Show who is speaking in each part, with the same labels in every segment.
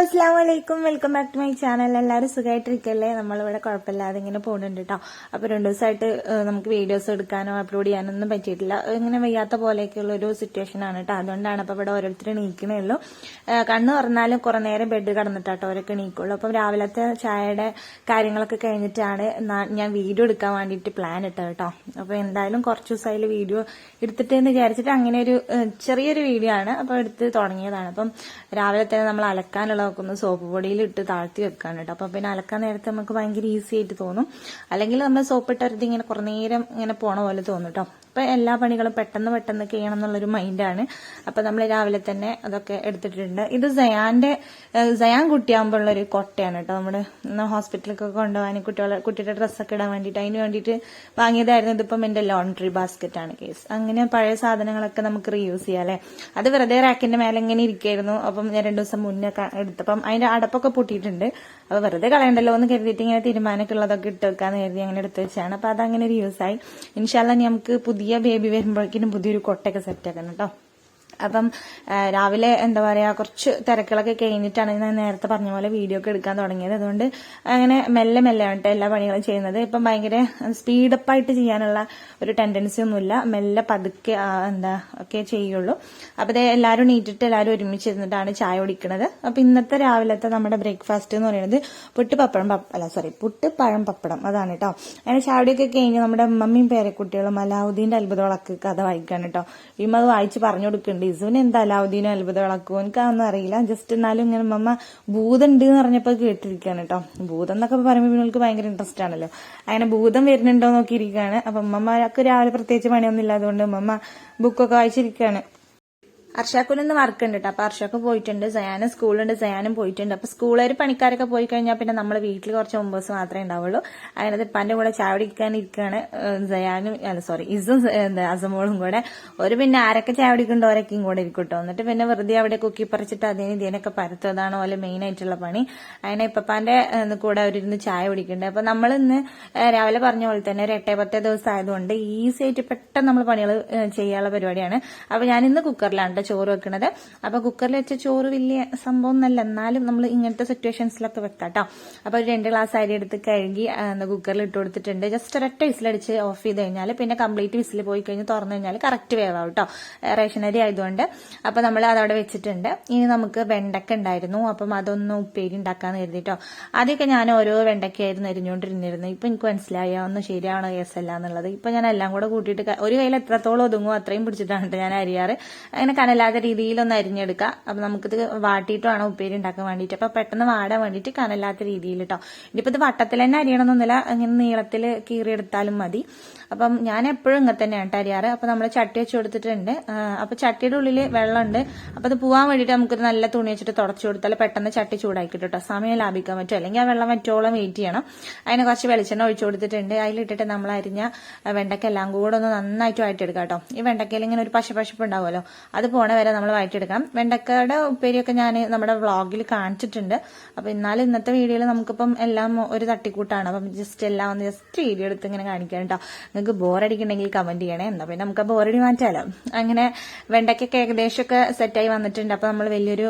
Speaker 1: അസ്സാം വലൈക്കും, welcome back to my channel. എല്ലാവരും സുഖമായിട്ടിരിക്കല്ലേ? നമ്മളിവിടെ കുഴപ്പമില്ലാതെ ഇങ്ങനെ പോകുന്നുണ്ട് കേട്ടോ. അപ്പോൾ 2 ദിവസമായിട്ട് നമുക്ക് വീഡിയോസ് എടുക്കാനോ അപ്ലോഡ് ചെയ്യാനൊന്നും പറ്റിയിട്ടില്ല. ഇങ്ങനെ വയ്യാത്ത പോലെയൊക്കെയുള്ള ഒരു സിറ്റുവേഷൻ ആണ് കേട്ടോ. അതുകൊണ്ടാണ് അപ്പോൾ ഇവിടെ ഓരോരുത്തർ എണീക്കണേ ഉള്ളൂ. കണ്ണ് തുറന്നാലും കുറെ നേരം ബെഡ് കിടന്നിട്ടാട്ടോ അവരൊക്കെ എണീക്കുള്ളൂ. അപ്പം രാവിലത്തെ ചായയുടെ കാര്യങ്ങളൊക്കെ കഴിഞ്ഞിട്ടാണ് ഞാൻ വീഡിയോ എടുക്കാൻ വേണ്ടിയിട്ട് പ്ലാൻ ഇട്ടത് കേട്ടോ. അപ്പോൾ എന്തായാലും കുറച്ച് ദിവസമായാലും വീഡിയോ എടുത്തിട്ട് എന്ന് വിചാരിച്ചിട്ട് അങ്ങനെ ഒരു ചെറിയൊരു വീഡിയോ ആണ് അപ്പോൾ എടുത്ത് തുടങ്ങിയതാണ്. അപ്പം രാവിലെ തന്നെ നമ്മൾ അലക്കാനുള്ളതൊക്കെ ഒന്ന് സോപ്പ് പൊടിയിൽ ഇട്ട് താഴ്ത്തി വെക്കാണ് കേട്ടോ. അപ്പൊ പിന്നെ അലക്കാൻ നേരത്തെ നമുക്ക് ഭയങ്കര ഈസി ആയിട്ട് തോന്നും. അല്ലെങ്കിൽ നമ്മൾ സോപ്പ് ഇട്ടരുത് ഇങ്ങനെ കുറെ നേരം ഇങ്ങനെ പോണ പോലെ തോന്നും കേട്ടോ. അപ്പൊ എല്ലാ പണികളും പെട്ടെന്ന് ചെയ്യണം എന്നുള്ളൊരു മൈൻഡാണ്. അപ്പൊ നമ്മൾ രാവിലെ തന്നെ അതൊക്കെ എടുത്തിട്ടുണ്ട്. ഇത് സയാൻ കുട്ടിയാകുമ്പോൾ ഉള്ളൊരു കൊട്ടയാണ് കേട്ടോ. നമ്മുടെ ഹോസ്പിറ്റലിലൊക്കെ കൊണ്ടുപോകാൻ കുട്ടിയുടെ ഡ്രസ്സൊക്കെ ഇടാൻ വേണ്ടിയിട്ട് അതിന് വേണ്ടിയിട്ട് വാങ്ങിയതായിരുന്നു. ഇതിപ്പം എന്റെ ലോണ്ടറി ബാസ്ക്കറ്റ് ആണ് കേസ്. അങ്ങനെ പഴയ സാധനങ്ങളൊക്കെ നമുക്ക് റീയൂസ് ചെയ്യാം അല്ലെ. അത് വെറുതെ റാക്കിന്റെ മേലെ ഇങ്ങനെ ഇരിക്കായിരുന്നു. അപ്പം ഞാൻ 2 ദിവസം മുന്നേ എടുത്തപ്പം അതിന്റെ അടപ്പൊക്കെ പൊട്ടിയിട്ടുണ്ട്. അപ്പൊ വെറുതെ കളയണ്ടല്ലോ എന്ന് കരുതിയിട്ട് ഇങ്ങനെ തീരുമാനമൊക്കെ ഉള്ളതൊക്കെ ഇട്ട് വെക്കാന്ന് കരുതി അങ്ങനെ എടുത്ത് വെച്ചാണ്. അപ്പൊ അതങ്ങനെ ഒരു യൂസ് ആയി. ഇൻഷാല്ലാ നമുക്ക് പുതിയ ബേബി വരുമ്പോഴേക്കും പുതിയൊരു കൊട്ടയൊക്കെ സെറ്റ് ആക്കണം കേട്ടോ. അപ്പം രാവിലെ എന്താ പറയാ കുറച്ച് തിരക്കുകളൊക്കെ കഴിഞ്ഞിട്ടാണ് ഞാൻ നേരത്തെ പറഞ്ഞ പോലെ വീഡിയോ ഒക്കെ എടുക്കാൻ തുടങ്ങിയത്. അതുകൊണ്ട് അങ്ങനെ മെല്ലെ ആയിട്ട് എല്ലാ പണികളും ചെയ്യുന്നത്. ഇപ്പം ഭയങ്കര സ്പീഡപ്പായിട്ട് ചെയ്യാനുള്ള ഒരു ടെൻഡൻസി ഒന്നുമില്ല. മെല്ലെ പതുക്കെ ഒക്കെ ചെയ്യുള്ളൂ. അപ്പൊ ഇത് എല്ലാവരും നീറ്റിട്ട് എല്ലാവരും ഒരുമിച്ചിരുന്നിട്ടാണ് ചായ കുടിക്കുന്നത്. അപ്പൊ ഇന്നത്തെ രാവിലത്തെ നമ്മുടെ ബ്രേക്ക്ഫാസ്റ്റ് എന്ന് പറയുന്നത് പുട്ട് പഴം പപ്പടം അതാണ് കേട്ടോ. അങ്ങനെ ചായയൊക്കെ കഴിഞ്ഞ് നമ്മുടെ മമ്മിയും പേരക്കുട്ടികളും അലാവുദ്ദീന്റെ അത്ഭുത വിളക്ക് കഥ വായിക്കാണ് കേട്ടോ. ഇമ്മ അത് വായിച്ച് പറഞ്ഞു കൊടുക്കുന്നുണ്ട്. ഇസുവിന് എന്താ അലാവുദ്ദീനും അത്ഭുത വിളക്കും എനിക്കതൊന്നും അറിയില്ല. ജസ്റ്റ് എന്നാലും ഇങ്ങനെ മമ്മ ഭൂതം ഉണ്ട് എന്ന് പറഞ്ഞപ്പോ കേട്ടിരിക്കുകയാണ് കേട്ടോ. ഭൂതം എന്നൊക്കെ പറയുമ്പോൾ നിങ്ങൾക്ക് ഭയങ്കര ഇൻട്രസ്റ്റ് ആണല്ലോ. അങ്ങനെ ഭൂതം വരുന്നുണ്ടോ നോക്കിയിരിക്കുകയാണ്. അപ്പൊ അമ്മമാരൊക്കെ രാവിലെ പ്രത്യേകിച്ച് പണിയൊന്നും ഇല്ലാതുകൊണ്ട് അമ്മ ബുക്കൊക്കെ വായിച്ചിരിക്കുകയാണ്. അർഷാക്കുനൊന്ന് വർക്ക് ഉണ്ട് കേട്ടോ. അപ്പൊ അർഷാക്ക് പോയിട്ടുണ്ട്, സയാനും സ്കൂളുണ്ട്, സയാനും പോയിട്ടുണ്ട്. അപ്പൊ സ്കൂളുകാർ പണിക്കാരൊക്കെ പോയി കഴിഞ്ഞാൽ പിന്നെ നമ്മളെ വീട്ടിൽ കുറച്ച് മെമ്പേഴ്സ് മാത്രമേ ഉണ്ടാവുള്ളൂ. അങ്ങനെ ഇപ്പാന്റെ കൂടെ ചായ കുടിക്കാനിരിക്കുകയാണ് സയാനും ഇസും അസമോളും കൂടെ. ഒരു പിന്നെ ആരൊക്കെ ചായ കുടിക്കുന്നുണ്ടോ അവരൊക്കെയും കൂടെ ഇരിക്കട്ടോ. എന്നിട്ട് പിന്നെ വെറുതെ അവിടെ കുക്കി പറിച്ചിട്ട് ഇതിനൊക്കെ പരത്തതാണ് പോലെ മെയിൻ ആയിട്ടുള്ള പണി. അങ്ങനെ ഇപ്പാന്റെ കൂടെ അവരിരുന്ന് ചായ കുടിക്കുന്നുണ്ട്. അപ്പൊ നമ്മൾ ഇന്ന് രാവിലെ പറഞ്ഞ പോലെ തന്നെ ഒരു 8-10 ദിവസം ആയതുകൊണ്ട് ഈസി ആയിട്ട് പെട്ടെന്ന് നമ്മൾ പണികൾ ചെയ്യാനുള്ള പരിപാടിയാണ്. അപ്പൊ ഞാൻ ഇന്ന് കുക്കറിലാണ് ചോറ് വെക്കണത്. അപ്പൊ കുക്കറിൽ വെച്ച ചോറ് വലിയ സംഭവം എന്നല്ല, എന്നാലും നമ്മൾ ഇങ്ങനത്തെ സിറ്റുവേഷൻസിലൊക്കെ വെക്കാം കേട്ടോ. അപ്പൊ ഒരു 2 ഗ്ലാസ് അരി എടുത്ത് കഴുകി കുക്കറിൽ ഇട്ട് കൊടുത്തിട്ടുണ്ട്. ജസ്റ്റ് ഒരൊറ്റ വിസിലടിച്ച് ഓഫ് ചെയ്ത് കഴിഞ്ഞാൽ പിന്നെ കംപ്ലീറ്റ് വിസിൽ പോയി കഴിഞ്ഞ് തുറന്നു കഴിഞ്ഞാൽ കറക്റ്റ് വേവാവും കേട്ടോ, റേഷൻ അരി ആയതുകൊണ്ട്. അപ്പൊ നമ്മൾ അതവിടെ വെച്ചിട്ടുണ്ട്. ഇനി നമുക്ക് വെണ്ടക്ക ഉണ്ടായിരുന്നു. അപ്പം അതൊന്ന് ഉപ്പേരി ഉണ്ടാക്കാന്ന് കരുതിട്ടോ. ആദ്യമൊക്കെ ഞാൻ ഓരോ വെണ്ടക്കയായിരുന്നു എരിഞ്ഞുകൊണ്ടിരുന്നിരുന്നു. ഇപ്പൊ എനിക്ക് മനസ്സിലായ ഒന്നും ശരിയാവണ കേസല്ല എന്നുള്ളത്. ഇപ്പൊ ഞാൻ എല്ലാം കൂടെ കൂട്ടിയിട്ട് ഒരു കയ്യിൽ എത്രത്തോളം ഒതുങ്ങും അത്രയും പിടിച്ചിട്ടാണ് ഞാൻ അരിയാറ്. അങ്ങനെ കനലാത്ത രീതിയിലൊന്ന് അരിഞ്ഞെടുക്കാം. അപ്പൊ നമുക്കിത് വാട്ടിയിട്ട് വേണം ഉപ്പേരി ഉണ്ടാക്കാൻ വേണ്ടിയിട്ട്. അപ്പൊ പെട്ടെന്ന് വാടാൻ വേണ്ടിയിട്ട് കനലാത്ത രീതിയിൽ കേട്ടോ. ഇനിയിപ്പോ ഇത് വട്ടത്തിൽ തന്നെ അരിയണമെന്നൊന്നുമില്ല, അങ്ങനെ നീളത്തിൽ കീറിയെടുത്താലും മതി. അപ്പം ഞാൻ എപ്പോഴും ഇങ്ങനെ തന്നെയാണ് അരിയാറ്. അപ്പൊ നമ്മൾ ചട്ടി വെച്ച് കൊടുത്തിട്ടുണ്ട്. അപ്പൊ ചട്ടിയുടെ ഉള്ളിൽ വെള്ളമുണ്ട്. അപ്പൊ അത് പോവാൻ വേണ്ടിയിട്ട് നമുക്കൊരു നല്ല തുണി വെച്ചിട്ട് തുടച്ചു കൊടുത്താൽ പെട്ടെന്ന് ചട്ടി ചൂടാക്കി കേട്ടോ. സമയം ലാഭിക്കാൻ പറ്റും. അല്ലെങ്കിൽ ആ വെള്ളം വറ്റോളം വെയിറ്റ് ചെയ്യണം. അതിന് കുറച്ച് വെളിച്ചെണ്ണ ഒഴിച്ചു കൊടുത്തിട്ടുണ്ട്. അതിലിട്ടിട്ട് നമ്മൾ അരിഞ്ഞ വെണ്ടക്ക എല്ലാം കൂടെ ഒന്ന് നന്നായിട്ട് വഴറ്റിയെടുക്കാം കേട്ടോ. ഈ വെണ്ടക്കയിൽ ഇങ്ങനെ ഒരു പശപ്പശപ്പ് ഉണ്ടാവുമല്ലോ, അത് പോണ വരെ നമ്മൾ വഴറ്റിയെടുക്കാം. വെണ്ടക്കയുടെ ഉപ്പേരിയൊക്കെ ഞാൻ നമ്മുടെ വ്ളോഗിൽ കാണിച്ചിട്ടുണ്ട്. അപ്പൊ എന്നാലും ഇന്നത്തെ വീഡിയോയിൽ നമുക്കിപ്പം എല്ലാം ഒരു തട്ടിക്കൂട്ടാണ്. അപ്പം എല്ലാം ഒന്ന് വീഡിയോ എടുത്ത് ഇങ്ങനെ കാണിക്കാം കേട്ടോ. നിങ്ങൾക്ക് ബോറടിക്കുന്നുണ്ടെങ്കിൽ കമന്റ് ചെയ്യണേ. എന്നാ പിന്നെ നമുക്ക് ബോറടി മാറ്റാലോ. അങ്ങനെ വെണ്ടയ്ക്കൊക്കെ ഏകദേശമൊക്കെ സെറ്റായി വന്നിട്ടുണ്ട്. അപ്പൊ നമ്മൾ വലിയൊരു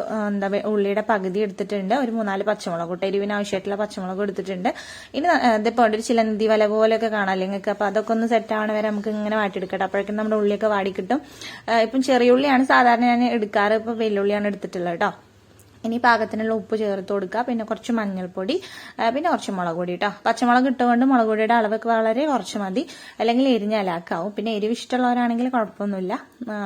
Speaker 1: ഉള്ളിയുടെ പകുതി എടുത്തിട്ടുണ്ട്. ഒരു 3-4 പച്ചമുളക് എരിവിന് ആവശ്യമായിട്ടുള്ള പച്ചമുളക് എടുത്തിട്ടുണ്ട്. ഇനി ഇതിപ്പോ ഒരു ചിലന്തി വല പോലെയൊക്കെ കാണാല്ലേ നിങ്ങൾക്ക്. അപ്പൊ അതൊക്കെ ഒന്ന് സെറ്റ് ആവണ വരെ നമുക്ക് ഇങ്ങനെ വാട്ടിയെടുക്കട്ടെ. അപ്പോഴേക്കും നമ്മുടെ ഉള്ളിയൊക്കെ വാടി കിട്ടും. ഇപ്പം ചെറിയ ഉള്ളിയാണ് സാധാരണ ഞാൻ എടുക്കാറ്. ഇപ്പൊ വെല്ലുള്ളിയാണ് എടുത്തിട്ടുള്ളത് കേട്ടോ. ഇനി പാകത്തിനുള്ള ഉപ്പ് ചേർത്ത് കൊടുക്കുക. പിന്നെ കുറച്ച് മഞ്ഞൾപ്പൊടി, പിന്നെ കുറച്ച് മുളക് പൊടി കേട്ടോ. പച്ചമുളക് ഇട്ടുകൊണ്ട് മുളക് പൊടിയുടെ അളവൊക്കെ വളരെ കുറച്ച് മതി, അല്ലെങ്കിൽ എരിഞ്ഞാലാക്കാവും. പിന്നെ എരിവ് ഇഷ്ടമുള്ളവരാണെങ്കിൽ കുഴപ്പമൊന്നുമില്ല.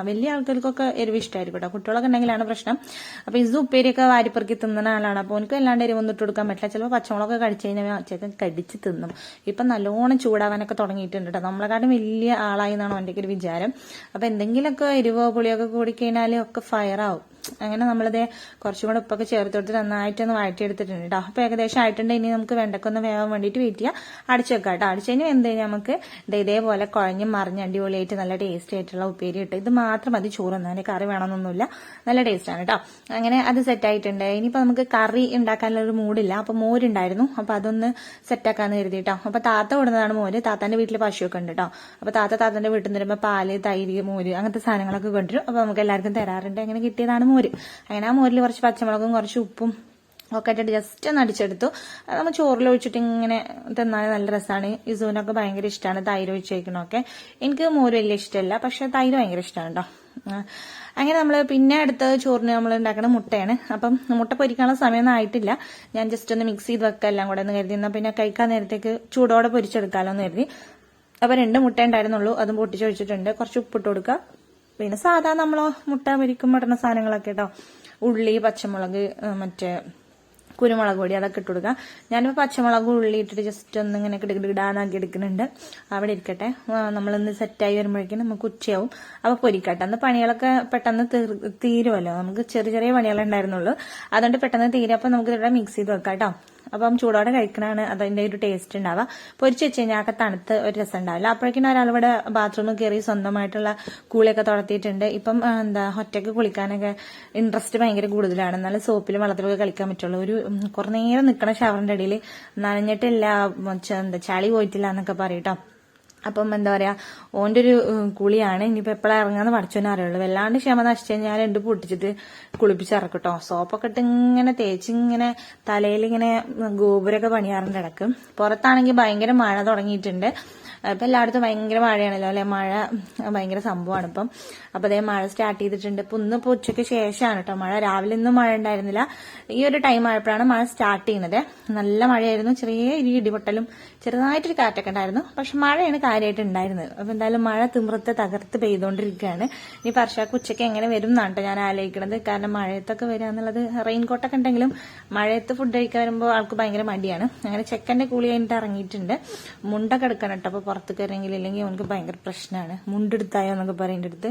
Speaker 1: വലിയ ആൾക്കാർക്കൊക്കെ എരിവ് ഇഷ്ടമായിരിക്കും കേട്ടോ. കുട്ടികളൊക്കെ ഉണ്ടെങ്കിലാണ് പ്രശ്നം. അപ്പൊ ഇത് ഉപ്പേരിയൊക്കെ വാരിപ്പെറുക്കി തിന്നുന്ന ആളാണ്. അപ്പോൾ എനിക്ക് അല്ലാണ്ട് എരിവൊന്നും ഇട്ട് കൊടുക്കാൻ പറ്റില്ല. ചിലപ്പോൾ പച്ചമുളക് കടിച്ചു കഴിഞ്ഞാൽ ചേട്ടൻ കടിച്ച് തിന്നും. ഇപ്പൊ നല്ലോണം ചൂടാവാനൊക്കെ തുടങ്ങിയിട്ടുണ്ട് കേട്ടോ. നമ്മളെക്കാട്ടും വലിയ ആളായി എന്നാണ് എൻ്റെ ഒരു വിചാരം. അപ്പൊ എന്തെങ്കിലുമൊക്കെ എരിവോ പുളിയൊക്കെ കൂടിക്കഴിഞ്ഞാൽ ഒക്കെ ഫയറാവും. അങ്ങനെ നമ്മളിത് കുറച്ചും കൂടെ ഉപ്പൊക്കെ ചേർത്ത് കൊടുത്ത് നന്നായിട്ടൊന്ന് വഴറ്റിയെടുത്തിട്ടുണ്ട് കേട്ടോ. അപ്പൊ ഏകദേശം ആയിട്ടുണ്ട്. ഇനി നമുക്ക് വെണ്ടക്കൊന്ന് വേവാൻ വേണ്ടിയിട്ട് വെയിറ്റ് ചെയ്യാം. അടിച്ചു വെക്കാം കേട്ടോ. അടിച്ചു കഴിഞ്ഞാൽ എന്ത് കഴിഞ്ഞാൽ നമുക്ക് ഇതേപോലെ കുഴഞ്ഞും മറിഞ്ഞ് അടിപൊളിയായിട്ട് നല്ല ടേസ്റ്റ് ആയിട്ടുള്ള ഉപ്പേരി ഇട്ട് ഇത് മാത്രം മതി ചോറ്. അതിന്റെ കറി വേണമെന്നൊന്നുമില്ല, നല്ല ടേസ്റ്റ് ആണ് കേട്ടോ. അങ്ങനെ അത് സെറ്റ് ആയിട്ടുണ്ട്. ഇനിയിപ്പോ നമുക്ക് കറി ഉണ്ടാക്കാനുള്ള ഒരു മൂഡില്ല. അപ്പൊ മോരുണ്ടായിരുന്നു. അപ്പൊ അതൊന്ന് സെറ്റാക്കാന്ന് കരുതി കേട്ടോ. അപ്പൊ താത്ത കൊടുന്നതാണ് മോര്. താത്താന്റെ വീട്ടിൽ പശുവൊക്കെ ഉണ്ട് കേട്ടോ. അപ്പൊ താത്താന്റെ വീട്ടിൽ നിന്ന് വരുമ്പോൾ പാല്, തൈര്, മോര് അങ്ങനത്തെ സാധനങ്ങളൊക്കെ കൊണ്ടുവരും. അപ്പൊ നമുക്ക് എല്ലാവർക്കും തരാറുണ്ട്. അങ്ങനെ കിട്ടിയതാണ് മോര്. അങ്ങനെ ആ മോരിൽ കുറച്ച് പച്ചമുളകും കുറച്ച് ഉപ്പും ഒക്കെ ഇട്ടിട്ട് ജസ്റ്റ് ഒന്ന് അടിച്ചെടുത്തു. നമ്മൾ ചോറിൽ ഒഴിച്ചിട്ട് ഇങ്ങനെ തിന്നാൽ നല്ല രസമാണ്. ഇസുവിനൊക്കെ ഭയങ്കര ഇഷ്ടമാണ് തൈര് ഒഴിച്ച് കഴിക്കണമൊക്കെ. എനിക്ക് മോര് വലിയ ഇഷ്ടമല്ല, പക്ഷെ തൈര് ഭയങ്കര ഇഷ്ടമാണ് കേട്ടോ. അങ്ങനെ നമ്മൾ പിന്നെ അടുത്തത് ചോറിന് നമ്മൾ ഉണ്ടാക്കുന്ന മുട്ടയാണ്. അപ്പം മുട്ട പൊരിക്കാനുള്ള സമയമൊന്നും ആയിട്ടില്ല. ഞാൻ ജസ്റ്റ് ഒന്ന് മിക്സ് ചെയ്ത് വെക്കാം എല്ലാം കൂടെ എന്ന് കരുതി. എന്നാൽ പിന്നെ കഴിക്കാൻ നേരത്തേക്ക് ചൂടോടെ പൊരിച്ചെടുക്കാമല്ലോ എന്ന് കരുതി. അപ്പം 2 മുട്ട ഉണ്ടായിരുന്നുള്ളൂ, അതും പൊട്ടിച്ച് വെച്ചിട്ടുണ്ട്. കുറച്ച് ഉപ്പിട്ട് കൊടുക്കുക. പിന്നെ സാധാ നമ്മളോ മുട്ട പൊരിക്കും ഇടുന്ന സാധനങ്ങളൊക്കെ കേട്ടോ, ഉള്ളി, പച്ചമുളക്, മറ്റേ കുരുമുളക് പൊടി അതൊക്കെ ഇട്ട് കൊടുക്കുക. ഞാനിപ്പോൾ പച്ചമുളക് ഉള്ളി ഇട്ടിട്ട് ജസ്റ്റ് ഒന്ന് ഇങ്ങനെ ഇടാനാക്കി എടുക്കുന്നുണ്ട്. അവിടെ ഇരിക്കട്ടെ. നമ്മളൊന്ന് സെറ്റായി വരുമ്പോഴേക്കും നമുക്ക് ഉച്ചയാവും. അപ്പോൾ പൊരിക്കട്ടെ. അന്ന് പണികളൊക്കെ പെട്ടെന്ന് തീരുമല്ലോ. നമുക്ക് ചെറിയ ചെറിയ പണികളെ ഉണ്ടായിരുന്നുള്ളൂ, അതുകൊണ്ട് പെട്ടെന്ന് തീരും. അപ്പോൾ നമുക്ക് ഇവിടെ മിക്സ് ചെയ്ത് വെക്കാം കേട്ടോ. അപ്പം ചൂടോടെ കഴിക്കണതാണ് അതിന്റെ ഒരു ടേസ്റ്റ് ഉണ്ടാവുക. പൊരിച്ച് വെച്ച് കഴിഞ്ഞാൽ ഒക്കെ തണുത്ത് ഒരു രസം ഉണ്ടാവില്ല. അപ്പോഴേക്കും ഒരാളിവിടെ ബാത്റൂമിൽ കയറി സ്വന്തമായിട്ടുള്ള കുളിയൊക്കെ തുടത്തിയിട്ടുണ്ട്. ഇപ്പം ഒറ്റയ്ക്ക് കുളിക്കാനൊക്കെ ഇൻട്രസ്റ്റ് ഭയങ്കര കൂടുതലാണ്. എന്നാലും സോപ്പിലും വെള്ളത്തിലൊക്കെ കളിക്കാൻ പറ്റുള്ളൂ. ഒരു കുറേ നേരം നിൽക്കണ ഷവറിന്റെ അടിയിൽ നനഞ്ഞിട്ടില്ല, ചളി പോയിട്ടില്ല എന്നൊക്കെ പറയട്ടോ. അപ്പം എന്താ പറയാ, ഓന്റെ ഒരു കുളിയാണ്. ഇനിയിപ്പോ എപ്പോഴാണ് ഇറങ്ങാന്ന് പഠിച്ചോനെ അറിയുള്ളൂ. വല്ലാണ്ട് ക്ഷമ നശിച്ചു കഴിഞ്ഞാൽ 2 പൊട്ടിച്ചിട്ട് കുളിപ്പിച്ചിറക്കട്ടോ. സോപ്പൊക്കെ ഇട്ട് ഇങ്ങനെ തേച്ചിങ്ങനെ തലയിൽ ഗോപുരമൊക്കെ പണിയാറുണ്ട് ഇടക്ക്. പുറത്താണെങ്കിൽ ഭയങ്കര മഴ തുടങ്ങിയിട്ടുണ്ട്. ഇപ്പം എല്ലായിടത്തും ഭയങ്കര മഴയാണല്ലോ അല്ലെ. മഴ ഭയങ്കര സംഭവമാണ് ഇപ്പം. അപ്പം അതേ മഴ സ്റ്റാർട്ട് ചെയ്തിട്ടുണ്ട്. ഇപ്പൊ ഇന്നിപ്പോൾ ഉച്ചയ്ക്ക് ശേഷമാണ് കേട്ടോ മഴ. രാവിലെ ഒന്നും മഴ ഉണ്ടായിരുന്നില്ല. ഈ ഒരു ടൈം ആയപ്പോഴാണ് മഴ സ്റ്റാർട്ട് ചെയ്യുന്നത്. നല്ല മഴയായിരുന്നു. ചെറിയ ഇടിപൊട്ടലും ചെറുതായിട്ടൊരു കാറ്റൊക്കെ ഉണ്ടായിരുന്നു. പക്ഷെ മഴയാണ് കാര്യമായിട്ട് ഉണ്ടായിരുന്നത്. അപ്പൊ എന്തായാലും മഴ തിമിർത്ത് തകർത്ത് പെയ്തുകൊണ്ടിരിക്കുകയാണ്. ഇനി വർഷാക്ക് ഉച്ചയ്ക്ക് എങ്ങനെ വരും എന്നാണ് കേട്ടോ ഞാൻ ആലോചിക്കണത്. കാരണം മഴയത്തൊക്കെ വരിക എന്നുള്ളത്, റെയിൻകോട്ടൊക്കെ ഉണ്ടെങ്കിലും മഴയത്ത് ഫുഡ് കഴിക്കാൻ വരുമ്പോൾ ആൾക്ക് ഭയങ്കര മടിയാണ്. അങ്ങനെ ചെക്കന്റെ കൂളി കഴിഞ്ഞിട്ട് ഇറങ്ങിയിട്ടുണ്ട്. മുണ്ടൊക്കെ എടുക്കണം കേട്ടോ. അപ്പൊ പുറത്തേക്ക് ഇറങ്ങിയില്ല, ഇല്ലെങ്കിൽ അവനക്ക് ഭയങ്കര പ്രശ്നമാണ്. മുണ്ടെടുത്തായോ എന്നൊക്കെ പറയേണ്ട അടുത്ത്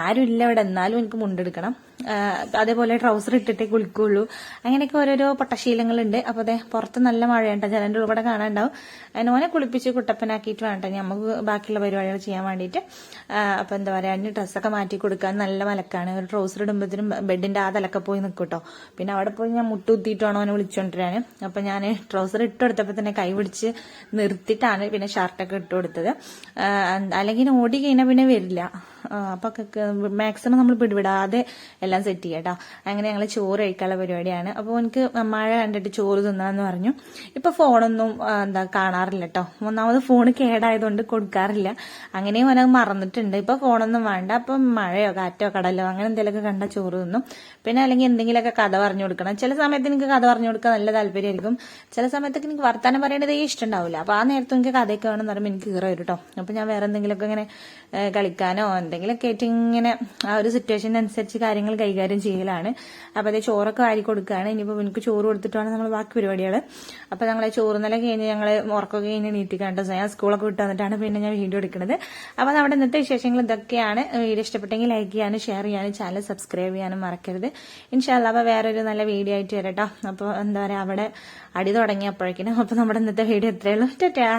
Speaker 1: ആരും ഇല്ല ഇവിടെ, എന്നാലും എനിക്ക് മുണ്ടെടുക്കണം. അതേപോലെ ട്രൗസർ ഇട്ടിട്ടേ കുളിക്കുള്ളൂ. അങ്ങനെയൊക്കെ ഓരോരോ പൊട്ടശീലങ്ങളുണ്ട്. അപ്പൊ അതെ പുറത്ത് നല്ല മഴയുണ്ട്. ജനന്റെ ഉൾപ്പെടെ കാണാനുണ്ടാവും. ഓനെ കുളിപ്പിച്ച് കുട്ടപ്പനാക്കിയിട്ട് വേണ്ട നമുക്ക് ബാക്കിയുള്ള പരിപാടികൾ ചെയ്യാൻ വേണ്ടിയിട്ട്. അപ്പൊ എന്താ പറയാ, അതിന് ഡ്രസ്സൊക്കെ മാറ്റി കൊടുക്കാൻ നല്ല മലക്കാണ്. ഒരു ട്രൗസർ ഇടുമ്പോഴത്തേനും ബെഡിന്റെ ആ തലക്കെ പോയി നിൽക്കൂട്ടോ. പിന്നെ അവിടെ പോയി ഞാൻ മുട്ടുകുത്തിയിട്ട് വേണോ അവനെ വിളിച്ചോണ്ടിരാന്. അപ്പൊ ഞാൻ ട്രൗസർ ഇട്ടെടുത്തപ്പോ തന്നെ കൈ പിടിച്ച് നിർത്തിയിട്ടാണ് പിന്നെ ഷർട്ടൊക്കെ ഇട്ട് കൊടുത്തത്. അല്ലെങ്കിൽ ഓടി കഴിഞ്ഞാൽ പിന്നെ വരില്ല. അപ്പൊ മാക്സിമം നമ്മൾ പിടിവിടാതെ എല്ലാം സെറ്റ് ചെയ്യാട്ടോ. അങ്ങനെ ഞങ്ങൾ ചോറ് കഴിക്കാനുള്ള പരിപാടിയാണ്. അപ്പോൾ എനിക്ക് മഴ കണ്ടിട്ട് ചോറ് തിന്നാന്ന് പറഞ്ഞു. ഇപ്പൊ ഫോണൊന്നും കാണാറില്ല കേട്ടോ. ഒന്നാമത് ഫോണ് കേടായതുകൊണ്ട് കൊടുക്കാറില്ല. അങ്ങനെയും ഓനെ മറന്നിട്ടുണ്ട്. ഇപ്പൊ ഫോണൊന്നും വേണ്ട. അപ്പൊ മഴയോ കാറ്റോ കടലോ അങ്ങനെ എന്തെങ്കിലുമൊക്കെ കണ്ട ചോറ് തിന്നും. പിന്നെ അല്ലെങ്കിൽ എന്തെങ്കിലുമൊക്കെ കഥ പറഞ്ഞു കൊടുക്കണം. ചില സമയത്ത് എനിക്ക് കഥ പറഞ്ഞു കൊടുക്കാൻ നല്ല താല്പര്യമായിരിക്കും. ചില സമയത്തൊക്കെ എനിക്ക് വർത്താനം പറയേണ്ടതേ ഇഷ്ടമുണ്ടാവില്ല. അപ്പൊ ആ നേരത്തെ എനിക്ക് കഥയൊക്കെ വേണമെന്ന് പറയുമ്പോൾ എനിക്ക് കീറ വരും കേട്ടോ. അപ്പൊ ഞാൻ വേറെ എന്തെങ്കിലുമൊക്കെ ഇങ്ങനെ കളിക്കാനോ എന്തെങ്കിലുമൊക്കെ ആയിട്ട് ഇങ്ങനെ ആ ഒരു സിറ്റുവേഷനനുസരിച്ച് കാര്യങ്ങൾ കൈകാര്യം ചെയ്യലാണ്. അപ്പൊ അതേ ചോറൊക്കെ വാരി കൊടുക്കുകയാണ്. ഇനിയിപ്പോ എനിക്ക് ചോറ് കൊടുത്തിട്ടാണ് നമ്മൾ ബാക്കി പരിപാടികൾ. അപ്പൊ ഞങ്ങളെ ചോറുന്നല കഴിഞ്ഞ് ഞങ്ങള് ഉറക്കൊക്കെ കഴിഞ്ഞ് നീട്ടിക്കാണ്ടോ. ഞാൻ സ്കൂളൊക്കെ വിട്ട് വന്നിട്ടാണ് പിന്നെ ഞാൻ വീഡിയോ എടുക്കുന്നത്. അപ്പൊ നമ്മുടെ ഇന്നത്തെ വിശേഷങ്ങൾ ഇതൊക്കെയാണ്. വീഡിയോ ഇഷ്ടപ്പെട്ടെങ്കിൽ ലൈക്ക് ചെയ്യാനും ഷെയർ ചെയ്യാനും ചാനൽ സബ്സ്ക്രൈബ് ചെയ്യാനും മറക്കരുത്. ഇൻഷാല്ലാ അപ്പൊ വേറൊരു നല്ല വീഡിയോ ആയിട്ട് വരട്ടോ. അപ്പൊ എന്താ പറയാ, അവിടെ അടി തുടങ്ങിയപ്പോഴേക്കിനും. അപ്പൊ നമ്മുടെ ഇന്നത്തെ വീഡിയോ എത്രയുള്ളൂ. ടാറ്റാ.